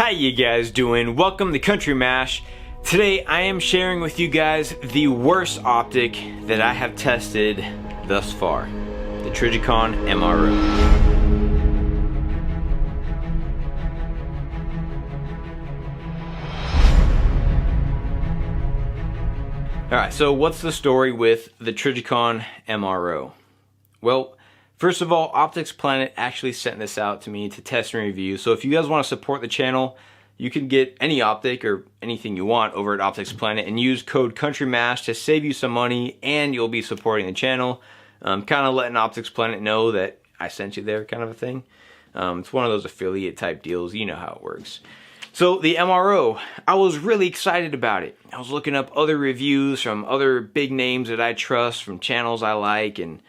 How you guys doing? Welcome to Country Mash. Today I am sharing with you guys the worst optic that I have tested thus far, the Trijicon MRO. Alright, so what's the story with the Trijicon MRO? Well, first of all, Optics Planet actually sent this out to me to test and review. So if you guys want to support the channel, you can get any optic or anything you want over at Optics Planet and use code CountryMash to save you some money, and you'll be supporting the channel. Kind of letting Optics Planet know that I sent you there, kind of a thing. It's one of those affiliate type deals. You know how it works. So the MRO, I was really excited about it. I was looking up other reviews from other big names that I trust, from channels I like, and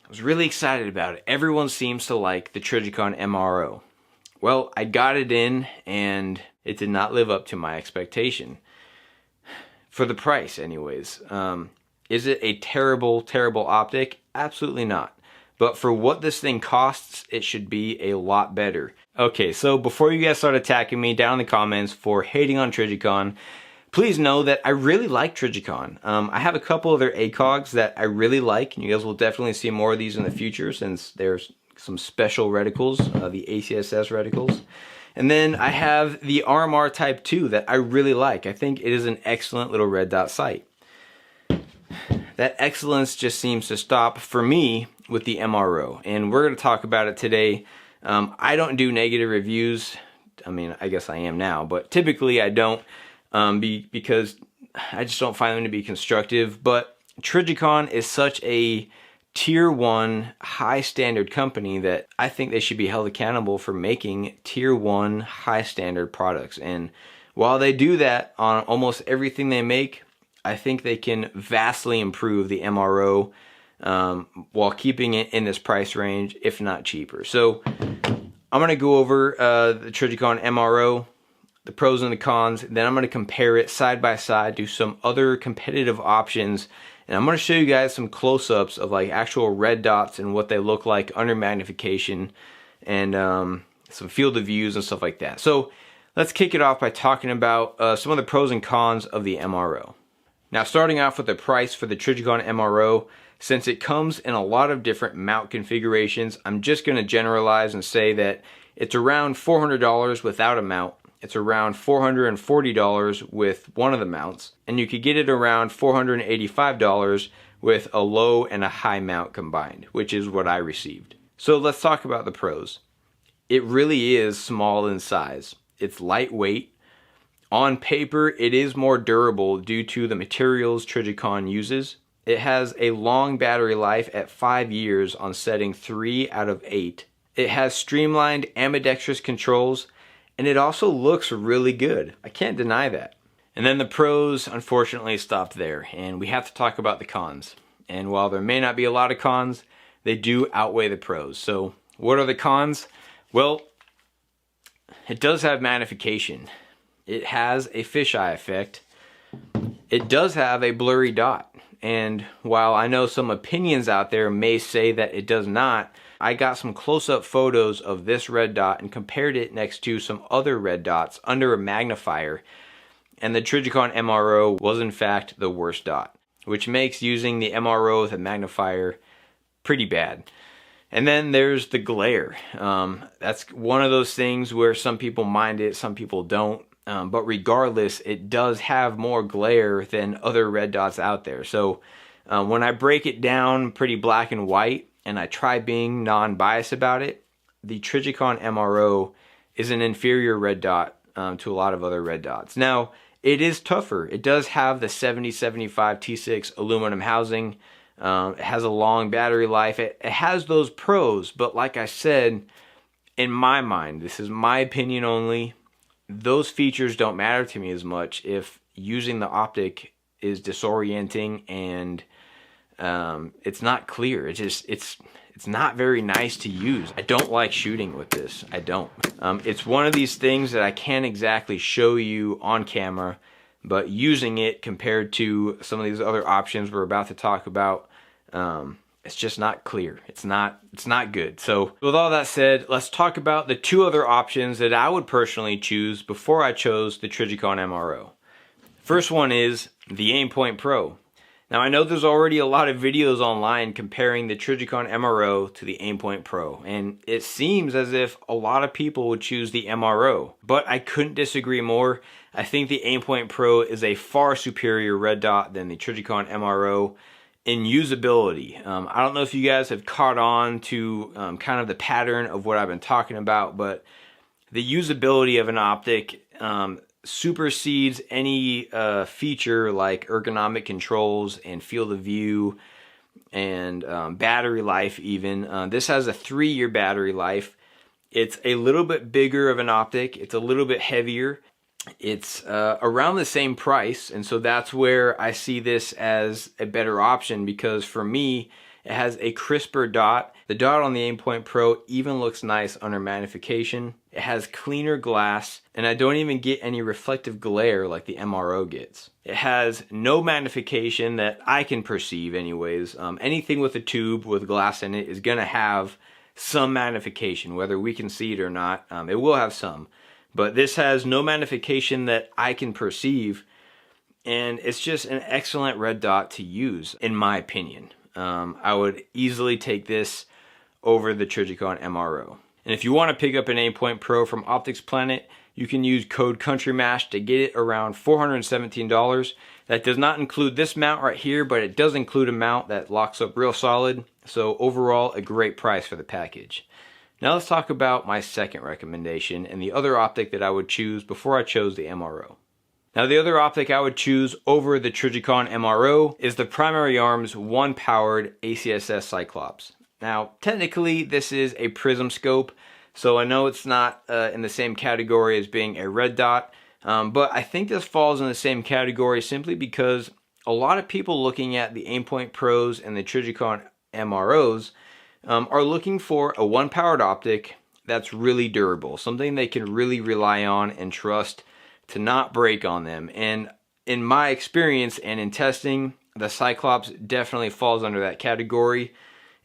I was really excited about it. Everyone seems to like the Trijicon MRO. Well, I got it in and it did not live up to my expectation. For the price anyways. Is it a terrible, terrible optic? Absolutely not. But for what this thing costs, it should be a lot better. Okay, so before you guys start attacking me down in the comments for hating on Trijicon, please know that I really like Trijicon. I have a couple of their ACOGs that I really like, and you guys will definitely see more of these in the future since there's some special reticles, the ACSS reticles. And then I have the RMR Type 2 that I really like. I think it is an excellent little red dot sight. That excellence just seems to stop for me with the MRO, and we're going to talk about it today. I don't do negative reviews. I mean, I guess I am now, but typically I don't. Because I just don't find them to be constructive. But Trijicon is such a tier 1 high standard company that I think they should be held accountable for making tier 1 high standard products. And while they do that on almost everything they make, I think they can vastly improve the MRO while keeping it in this price range, if not cheaper. So I'm going to go over the Trijicon MRO, the pros and the cons, then I'm going to compare it side by side to some other competitive options, and I'm going to show you guys some close-ups of like actual red dots and what they look like under magnification, and some field of views and stuff like that. So let's kick it off by talking about some of the pros and cons of the MRO. Now, starting off with the price for the Trijicon MRO, since it comes in a lot of different mount configurations, I'm just going to generalize and say that it's around $400 without a mount. It's around $440 with one of the mounts, and you could get it around $485 with a low and a high mount combined, which is what I received. So let's talk about the pros. It really is small in size. It's lightweight. On paper, it is more durable due to the materials Trijicon uses. It has a long battery life at 5 years on setting 3 out of 8. It has streamlined ambidextrous controls, and it also looks really good. I can't deny that. And then the pros, unfortunately, stopped there, and we have to talk about the cons. And while there may not be a lot of cons, they do outweigh the pros. So what are the cons? Well, it does have magnification. It has a fisheye effect. It does have a blurry dot. And while I know some opinions out there may say that it does not, I got some close-up photos of this red dot and compared it next to some other red dots under a magnifier, and the Trijicon MRO was in fact the worst dot, which makes using the MRO with a magnifier pretty bad. And then there's the glare. That's one of those things where some people mind it, some people don't. But regardless, it does have more glare than other red dots out there. So when I break it down pretty black and white, and I try being non-biased about it, the Trijicon MRO is an inferior red dot to a lot of other red dots. Now, it is tougher. It does have the 7075 T6 aluminum housing. It has a long battery life. It has those pros, but like I said, in my mind, this is my opinion only, those features don't matter to me as much if using the optic is disorienting and it's not clear. It's not very nice to use. I don't like shooting with this. I don't. It's one of these things that I can't exactly show you on camera, but using it compared to some of these other options we're about to talk about, it's just not clear. It's not good. So with all that said, let's talk about the two other options that I would personally choose before I chose the Trijicon MRO. First one is the Aimpoint Pro. Now I know there's already a lot of videos online comparing the Trijicon MRO to the Aimpoint Pro, and it seems as if a lot of people would choose the MRO, but I couldn't disagree more. I think the Aimpoint Pro is a far superior red dot than the Trijicon MRO in usability. I don't know if you guys have caught on to kind of the pattern of what I've been talking about, but the usability of an optic supersedes any feature like ergonomic controls and field of view and battery life even. This has a 3-year battery life. It's a little bit bigger of an optic. It's a little bit heavier. It's around the same price, and so that's where I see this as a better option, because for me it has a crisper dot. The dot on the Aimpoint Pro even looks nice under magnification. It has cleaner glass, and I don't even get any reflective glare like the MRO gets. It has no magnification that I can perceive anyways. Anything with a tube with glass in it is gonna have some magnification, whether we can see it or not. It will have some. But this has no magnification that I can perceive, and it's just an excellent red dot to use, in my opinion. I would easily take this over the Trijicon MRO. And if you want to pick up an Aimpoint Pro from Optics Planet, you can use code COUNTRYMASH to get it around $417. That does not include this mount right here, but it does include a mount that locks up real solid. So overall, a great price for the package. Now let's talk about my second recommendation and the other optic that I would choose before I chose the MRO. Now the other optic I would choose over the Trijicon MRO is the Primary Arms 1-powered ACSS Cyclops. Now technically this is a prism scope, so I know it's not in the same category as being a red dot, but I think this falls in the same category simply because a lot of people looking at the Aimpoint Pros and the Trijicon MROs are looking for a 1-powered optic that's really durable, something they can really rely on and trust to not break on them. And in my experience and in testing, the Cyclops definitely falls under that category.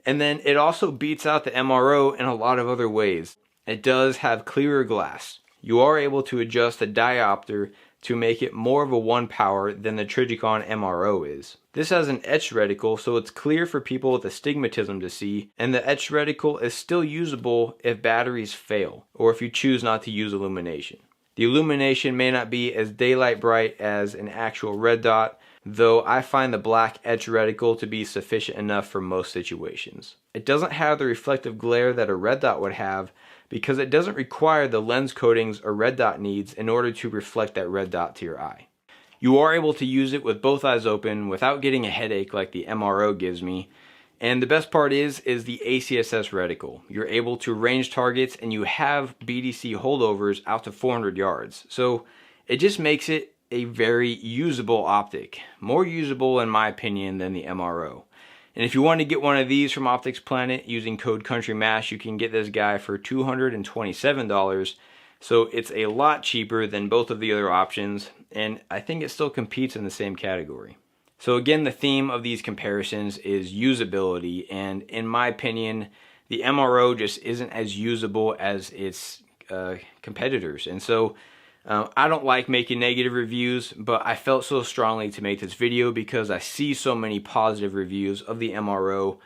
And then it also beats out the MRO in a lot of other ways. It does have clearer glass. You are able to adjust the diopter to make it more of a 1-power than the Trijicon MRO is. This has an etched reticle, so it's clear for people with astigmatism to see, and the etched reticle is still usable if batteries fail, or if you choose not to use illumination. The illumination may not be as daylight bright as an actual red dot, though I find the black etched reticle to be sufficient enough for most situations. It doesn't have the reflective glare that a red dot would have, because it doesn't require the lens coatings a red dot needs in order to reflect that red dot to your eye. You are able to use it with both eyes open without getting a headache like the MRO gives me. And the best part is the ACSS reticle. You're able to range targets, and you have BDC holdovers out to 400 yards. So it just makes it a very usable optic. More usable in my opinion than the MRO. And if you want to get one of these from Optics Planet using code COUNTRYMASH, you can get this guy for $227. So it's a lot cheaper than both of the other options, and I think it still competes in the same category. So again, the theme of these comparisons is usability, and in my opinion, the MRO just isn't as usable as its competitors. And so I don't like making negative reviews, but I felt so strongly to make this video because I see so many positive reviews of the MRO.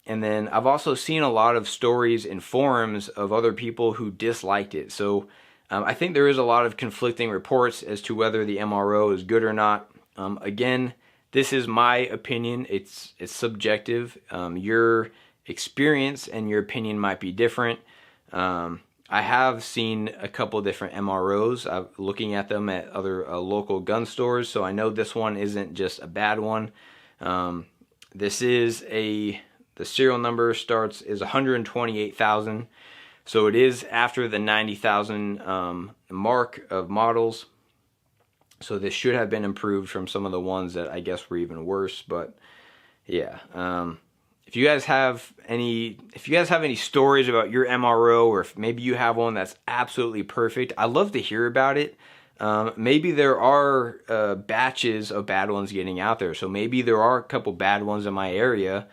And then I've also seen a lot of stories in forums of other people who disliked it. So I think there is a lot of conflicting reports as to whether the MRO is good or not. Again, this is my opinion. It's subjective. Your experience and your opinion might be different. I have seen a couple different MROs. I'm looking at them at other local gun stores, so I know this one isn't just a bad one. This is the serial number is 128,000, so it is after the 90,000 mark of models. So this should have been improved from some of the ones that I guess were even worse. But yeah. If you guys have any stories about your MRO, or if maybe you have one that's absolutely perfect, I'd love to hear about it. Maybe there are batches of bad ones getting out there, so maybe there are a couple bad ones in my area,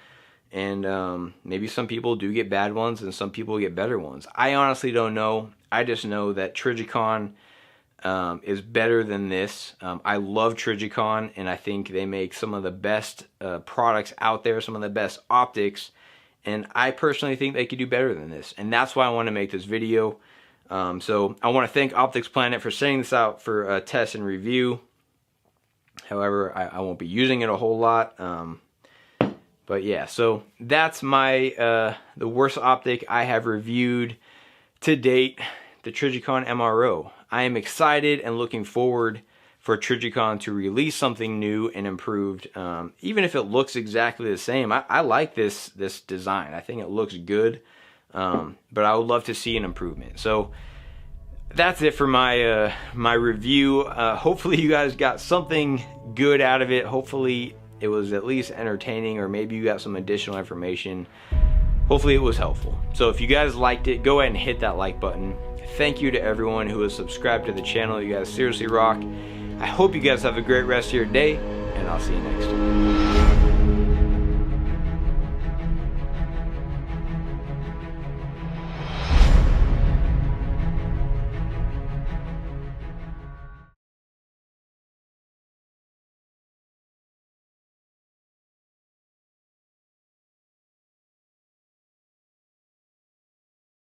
and maybe some people do get bad ones and some people get better ones. I honestly don't know. I just know that Trijicon is better than this. I love Trijicon, and I think they make some of the best products out there, some of the best optics, and I personally think they could do better than this, and that's why I want to make this video. So I want to thank Optics Planet for sending this out for a test and review. However, I won't be using it a whole lot. But yeah, so that's my the worst optic I have reviewed to date, the Trijicon MRO. I am excited and looking forward for Trijicon to release something new and improved. Even if it looks exactly the same, I like this design. I think it looks good, but I would love to see an improvement. So that's it for my my review. Hopefully you guys got something good out of it. Hopefully it was at least entertaining, or maybe you got some additional information. Hopefully it was helpful. So if you guys liked it, go ahead and hit that like button. Thank you to everyone who has subscribed to the channel. You guys seriously rock. I hope you guys have a great rest of your day, and I'll see you next time.